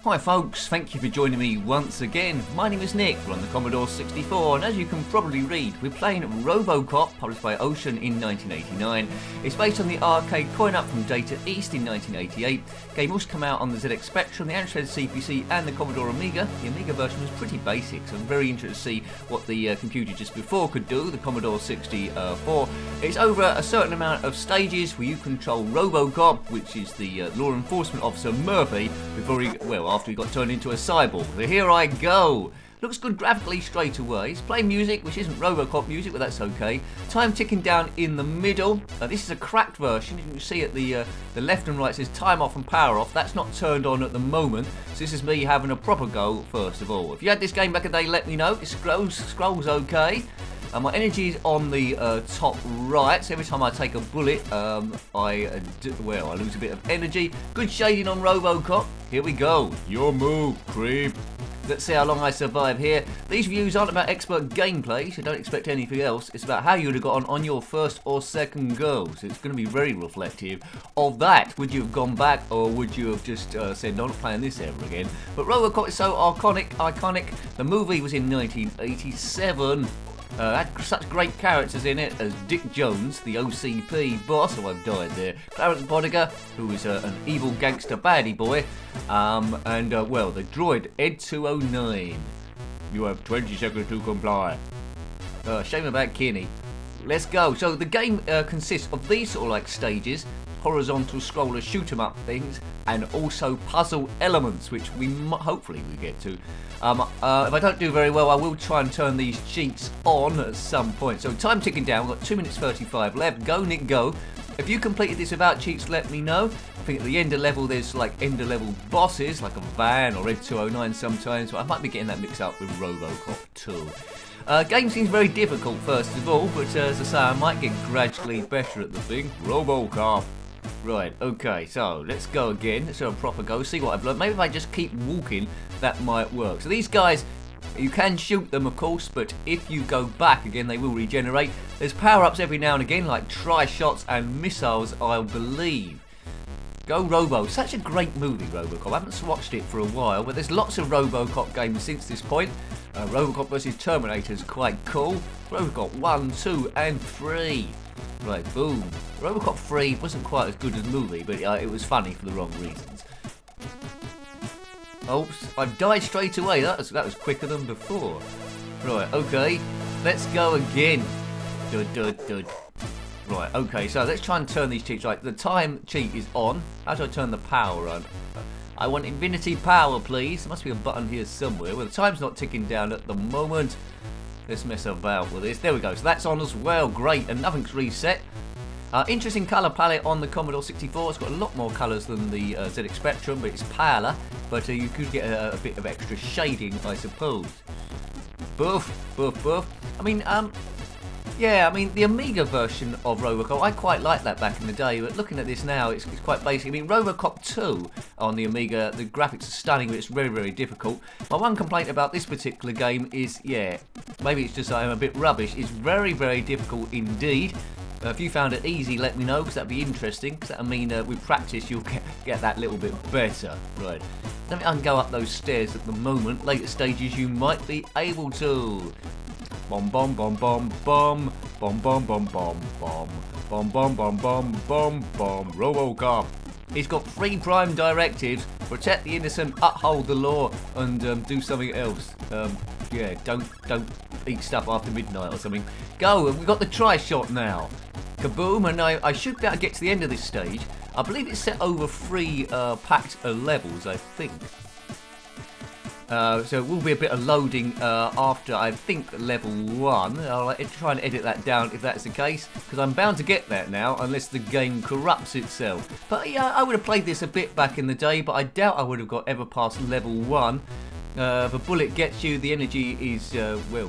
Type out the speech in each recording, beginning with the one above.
Hi folks, thank you for joining me once again. My name is Nick, we're on the Commodore 64, and as you can probably read, we're playing Robocop, published by Ocean in 1989. It's based on the arcade coin-up from Data East in 1988. The game also came out on the ZX Spectrum, the Amstrad CPC and the Commodore Amiga. The Amiga version was pretty basic, so I'm very interested to see what the computer just before could do, the Commodore 64. It's over a certain amount of stages where you control Robocop, which is the law enforcement officer Murphy, after he got turned into a cyborg. So here I go. Looks good graphically straight away. It's playing music, which isn't Robocop music, but that's okay. Time ticking down in the middle. This is a cracked version. You can see at the left and right says time off and power off. That's not turned on at the moment. So this is me having a proper go first of all. If you had this game back in the day, let me know. It scrolls okay. My energy is on the top right, so every time I take a bullet, I lose a bit of energy. Good shading on Robocop. Here we go. Your move, creep. Let's see how long I survive here. These views aren't about expert gameplay, so don't expect anything else. It's about how you would have got on your first or second go. So it's going to be very reflective of that. Would you have gone back, or would you have just said, no, I'm not playing this ever again? But Robocop is so iconic. The movie was in 1987. Had such great characters in it as Dick Jones, the OCP boss, oh I've died there, Clarence Bodiger, who is an evil gangster baddie boy, and the droid Ed 209. You have 20 seconds to comply. Shame about Kinney. Let's go. So the game consists of these sort of like stages, horizontal scroller shoot 'em up things, and also puzzle elements, which we hopefully we get to. If I don't do very well, I will try and turn these cheats on at some point. So time ticking down. We've got 2 minutes 35 left. Go Nick, go. If you completed this without cheats, let me know. I think at the end of level there's like end of level bosses, like a van or Red 209 sometimes, but I might be getting that mixed up with Robocop 2. Game seems very difficult first of all, but as I say, I might get gradually better at the thing. Robocop. Right, okay, so let's go again. Let's have a proper go, see what I've learned. Maybe if I just keep walking, that might work. So these guys, you can shoot them, of course, but if you go back again, they will regenerate. There's power-ups every now and again, like tri-shots and missiles, I believe. Go Robo. Such a great movie, Robocop. I haven't watched it for a while, but there's lots of Robocop games since this point. Robocop vs. Terminator is quite cool. Robocop 1, 2, and 3. Right, boom. Robocop 3 wasn't quite as good as the movie, but it was funny for the wrong reasons. Oops, I've died straight away. That was quicker than before. Right, okay. Let's go again. Dud. Right, okay, so let's try and turn these cheats. Right, the time cheat is on. How do I turn the power on? I want infinity power, please. There must be a button here somewhere. Well, the time's not ticking down at the moment. Let's mess about with this. There we go. So that's on as well. Great. And nothing's reset. Interesting colour palette on the Commodore 64. It's got a lot more colours than the ZX Spectrum, but it's paler. But you could get a bit of extra shading, I suppose. Boof. I mean, the Amiga version of Robocop, I quite liked that back in the day, but looking at this now, it's quite basic. I mean, Robocop 2 on the Amiga, the graphics are stunning, but it's very, very difficult. My one complaint about this particular game is, maybe it's just I'm a bit rubbish. It's very, very difficult indeed. If you found it easy, let me know, because that'd be interesting, because that'll mean with practice you'll get that little bit better. Right, I can go up those stairs at the moment. Later stages you might be able to. Bomb, Robocop. He's got 3 prime directives: protect the innocent, uphold the law, and do something else. Don't eat stuff after midnight or something. Go, and we've got the tri-shot now. Kaboom, and I should be able to get to the end of this stage. I believe it's set over 3 packed levels, I think. So it will be a bit of loading after, I think, level 1. I'll try and edit that down if that's the case, because I'm bound to get that now, unless the game corrupts itself. But yeah, I would have played this a bit back in the day, but I doubt I would have got ever past level 1. If a bullet gets you, the energy is,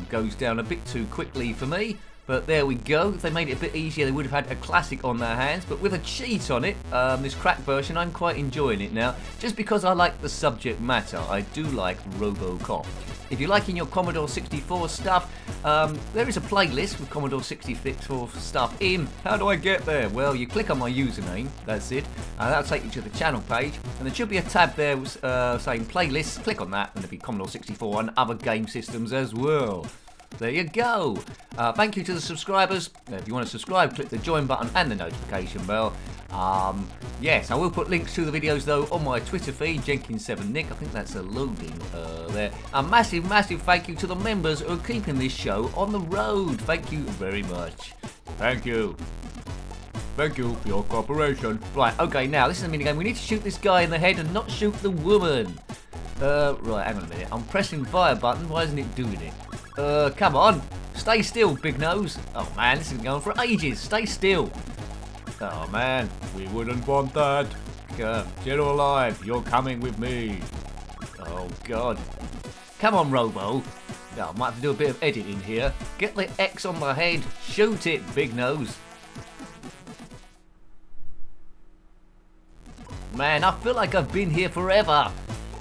goes down a bit too quickly for me. But there we go. If they made it a bit easier, they would have had a classic on their hands. But with a cheat on it, this cracked version, I'm quite enjoying it now. Just because I like the subject matter. I do like Robocop. If you're liking your Commodore 64 stuff, there is a playlist with Commodore 64 stuff in. How do I get there? Well, you click on my username, that's it, and that'll take you to the channel page, and there should be a tab there saying playlists. Click on that, and there'll be Commodore 64 and other game systems as well. There you go. Thank you to the subscribers. If you want to subscribe, click the join button and the notification bell. Yes, I will put links to the videos though on my Twitter feed, Jenkins7Nick. I think that's a loading there. A massive thank you to the members who are keeping this show on the road. Thank you very much. Thank you. Thank you for your cooperation. Right, okay, now this is a minigame. We need to shoot this guy in the head and not shoot the woman. Right, hang on a minute. I'm pressing fire button. Why isn't it doing it? Come on. Stay still, big nose. Oh man, this has been going for ages. Stay still. Oh man, we wouldn't want that. Get alive, you're coming with me. Oh god. Come on, Robo. Oh, I might have to do a bit of editing here. Get the X on my head. Shoot it, big nose. Man, I feel like I've been here forever.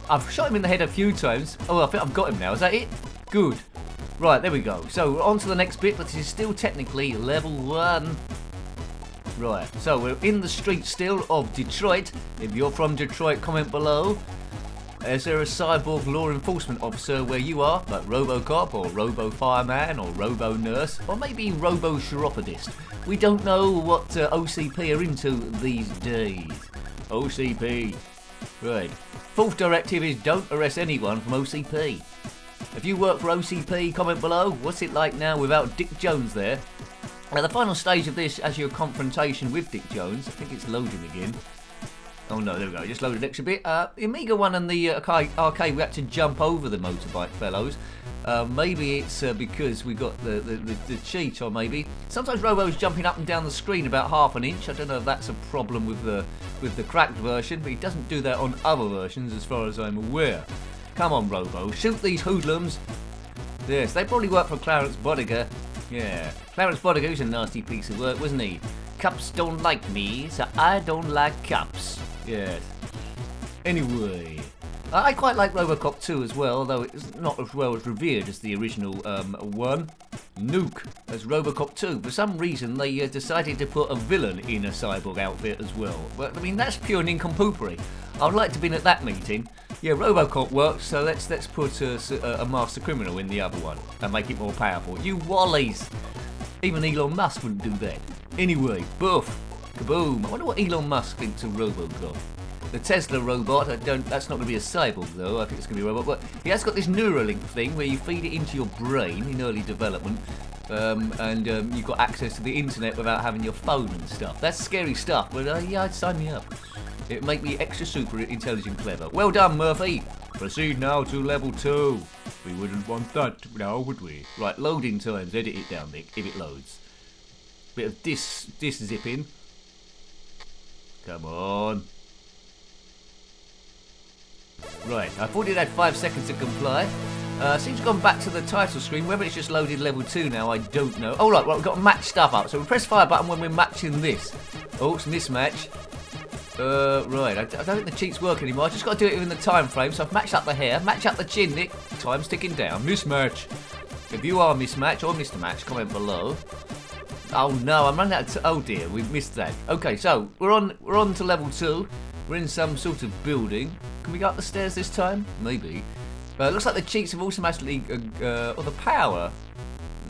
I've shot him in the head a few times. Oh, I think I've got him now. Is that it? Good. Right, there we go. So we're on to the next bit, but this is still technically level 1. Right, so we're in the street still of Detroit. If you're from Detroit, comment below. Is there a cyborg law enforcement officer where you are, like Robocop or Robo-Fireman or Robo-Nurse, or maybe Robo-Chiropodist? We don't know what OCP are into these days. OCP. Right. Fourth directive is don't arrest anyone from OCP. If you work for OCP, comment below. What's it like now without Dick Jones there? The final stage of this, as your confrontation with Dick Jones, I think it's loading again. Oh no, there we go, just loaded an extra bit. The Amiga one and the arcade, we had to jump over the motorbike fellows. Maybe it's because we got the cheat, or maybe. Sometimes Robo's jumping up and down the screen about half an inch. I don't know if that's a problem with the cracked version, but he doesn't do that on other versions as far as I'm aware. Come on, Robo, shoot these hoodlums. Yes, they probably work for Clarence Bodiger. Yeah, Clarence Bodiger was a nasty piece of work, wasn't he? Cops don't like me, so I don't like cops. Yes. Anyway, I quite like Robocop 2 as well, although it's not as well as revered as the original one. Nuke as Robocop 2. For some reason, they decided to put a villain in a cyborg outfit as well. But I mean, that's pure nincompoopry. I'd like to have been at that meeting. Yeah, Robocop works, so let's put a master criminal in the other one and make it more powerful. You wallies! Even Elon Musk wouldn't do that. Anyway, boof, kaboom. I wonder what Elon Musk thinks of Robocop. The Tesla robot, that's not going to be a cyborg though, I think it's going to be a robot, but he has got this Neuralink thing where you feed it into your brain in early development, and you've got access to the internet without having your phone and stuff. That's scary stuff, but yeah, I'd sign me up. It'd make me extra super intelligent clever. Well done, Murphy. Proceed now to level 2. We wouldn't want that now, would we? Right, loading times. Edit it down, Nick, if it loads. Bit of disk zipping. Come on. Right, I thought it had 5 seconds to comply. Seems to have gone back to the title screen. Whether it's just loaded level 2 now, I don't know. Oh, right, we've got to match stuff up. So we press fire button when we're matching this. Oh, it's mismatch. Right, I don't think the cheats work anymore. I just got to do it within the time frame. So I've matched up the hair, match up the chin, Nick. Time's ticking down. Mismatch. If you are mismatch or Mr. Match, comment below. Oh no, I'm running out of oh dear, we missed that. Okay, so we're on to level 2. We're in some sort of building. Can we go up the stairs this time? Maybe. It looks like the cheats have automatically or the power.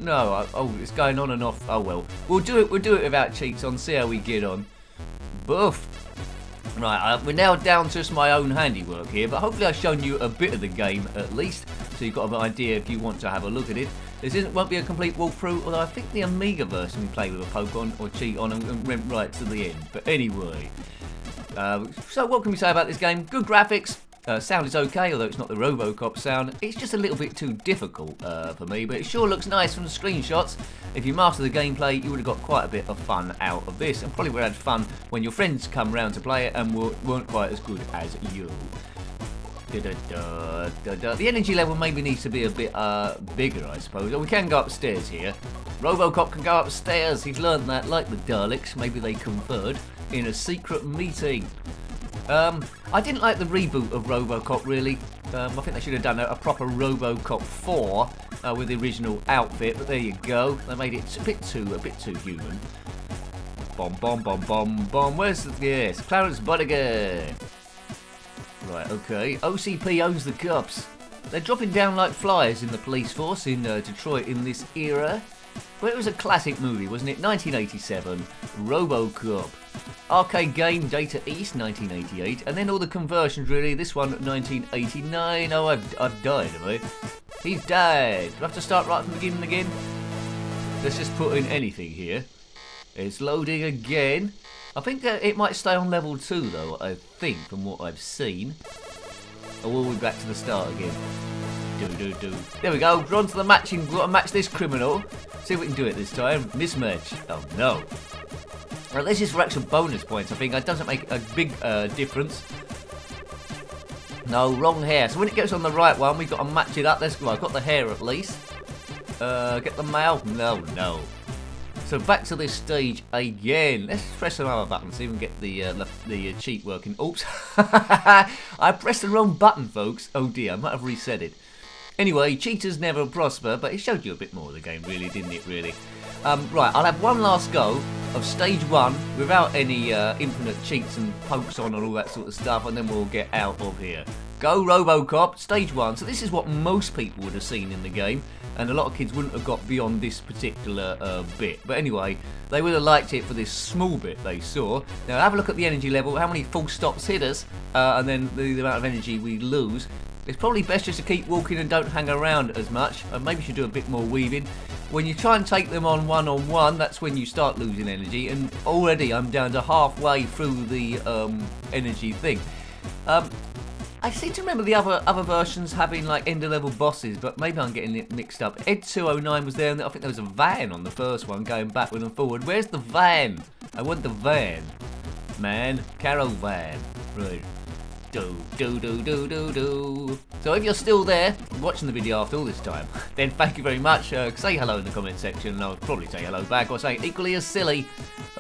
No, oh, it's going on and off. Oh well, we'll do it without cheats on. See how we get on. Boof. Right, we're now down to just my own handiwork here, but hopefully I've shown you a bit of the game at least, so you've got an idea if you want to have a look at it. This won't be a complete walkthrough, although I think the Amiga version we played with a poke on or cheat on and went right to the end. But anyway, so what can we say about this game? Good graphics. Sound is okay, although it's not the Robocop sound. It's just a little bit too difficult for me, but it sure looks nice from the screenshots. If you master the gameplay, you would have got quite a bit of fun out of this, and probably would have had fun when your friends come round to play it and weren't quite as good as you. The energy level maybe needs to be a bit bigger, I suppose. We can go upstairs here. Robocop can go upstairs. He's learned that, like the Daleks. Maybe they conferred in a secret meeting. I didn't like the reboot of Robocop, really. I think they should have done a proper Robocop 4 with the original outfit, but there you go. They made it a bit too human. Bomb, bomb, bomb, bomb, bomb. Where's the... Yes, Clarence Boddigan. Right, okay. OCP owns the cops. They're dropping down like flies in the police force in Detroit in this era. Well, it was a classic movie, wasn't it? 1987, Robocop. Arcade game, Data East, 1988. And then all the conversions, really. This one, 1989. Oh, I've died, have I? He's died. Do I have to start right from the beginning again? Let's just put in anything here. It's loading again. I think it might stay on level 2, though, I think, from what I've seen. Or will we be back to the start again? Do. There we go. We're on to the matching. We've got to match this criminal. See if we can do it this time. Mismatch. Oh, no. Well, this is for extra bonus points, I think. It doesn't make a big difference. No, wrong hair. So when it gets on the right one, we've got to match it up. Let's go. I've got the hair at least. Get the male. No. So back to this stage again. Let's press another button so we can get the cheat working. Oops. I pressed the wrong button, folks. Oh dear, I might have reset it. Anyway, cheaters never prosper, but it showed you a bit more of the game, really, didn't it, really? Right, I'll have one last go of stage 1 without any infinite cheats and pokes on and all that sort of stuff, and then we'll get out of here. Go Robocop, stage 1. So this is what most people would have seen in the game, and a lot of kids wouldn't have got beyond this particular bit. But anyway, they would have liked it for this small bit they saw. Now have a look at the energy level, how many full stops hit us, and then the amount of energy we lose. It's probably best just to keep walking and don't hang around as much. Maybe you should do a bit more weaving. When you try and take them on one-on-one, that's when you start losing energy. And already I'm down to halfway through the energy thing. I seem to remember the other versions having like end-of-level bosses, but maybe I'm getting it mixed up. Ed 209 was there, and I think there was a van on the first one going backward and forward. Where's the van? I want the van. Man, caravan. Right. Do. So if you're still there, watching the video after all this time, then thank you very much. Say hello in the comment section, and I'll probably say hello back, or say equally as silly.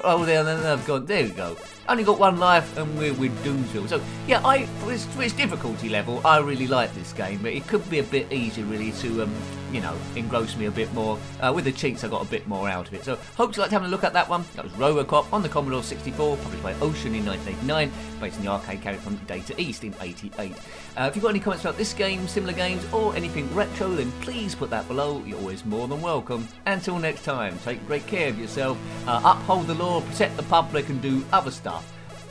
Oh, there, and then I've gone. There we go. Only got one life, and we're doomed to. So yeah, for its difficulty level, I really like this game, but it could be a bit easier, really, to engross me a bit more. With the cheats, I got a bit more out of it. So hope you liked having a look at that one. That was Robocop on the Commodore 64, published by Ocean in 1989, based on the arcade carried from Data East in 88. If you've got any comments about this game, similar games, or anything retro, then please put that below. You're always more than welcome. Until next time, take great care of yourself, uphold the law, protect the public, and do other stuff.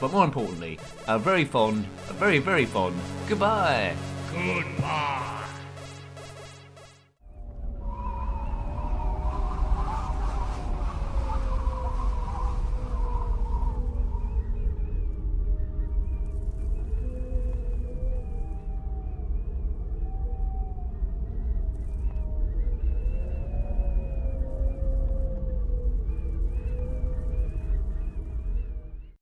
But more importantly, a very, very fond goodbye. Goodbye.